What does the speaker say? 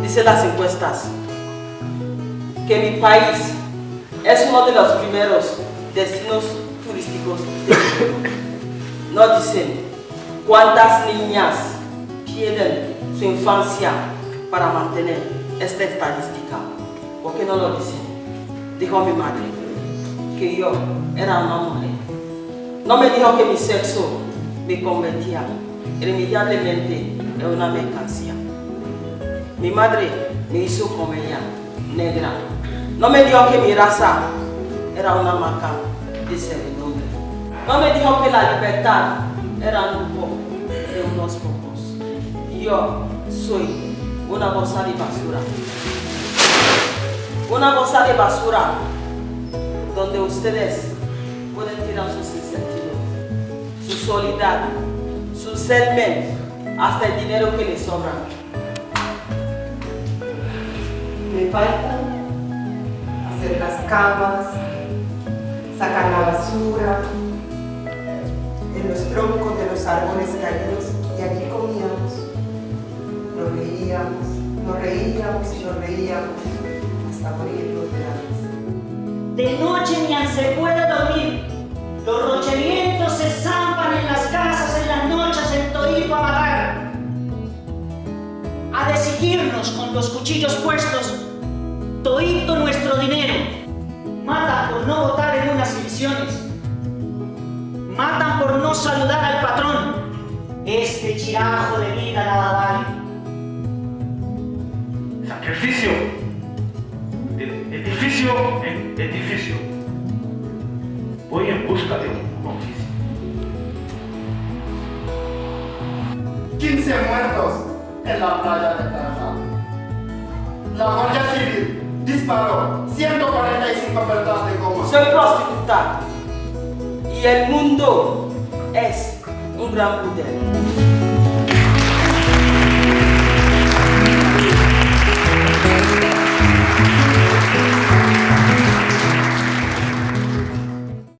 Dicen las encuestas que mi país es uno de los primeros destinos turísticos del mundo. No dicen cuántas niñas pierden su infancia para mantener esta estadística. ¿Por qué no lo dicen? Dijo mi madre que yo era una mujer. No me dijo que mi sexo me convertía irremediablemente en una mercancía. Mi madre me hizo como ella, negra. No me dijo que mi raza era una marca de servidumbre. No me dijo que la libertad era un grupo de unos pocos. Yo soy una bolsa de basura. Una bolsa de basura donde ustedes pueden tirar su sinsentido, su soledad, su semen, hasta el dinero que les sobra. Me falta hacer las camas, sacar la basura en los troncos de los árboles caídos, y allí comíamos. Nos reíamos y nos reíamos hasta morirnos de hambre. De noche ni se puede dormir. Los rochelientos se zampan en las casas en las noches en todito a matar. A exigirnos con los cuchillos puestos todito nuestro dinero. Matan por no votar en unas elecciones. Matan por no saludar al patrón. Este chirajo de vida nada vale. Sacrificio. Edificio en edificio. Voy en busca de un oficio. 15 muertos en la playa de Tarajá. La Guardia Civil disparó 145 personas de goma. Soy prostituta y el mundo es un gran burdel.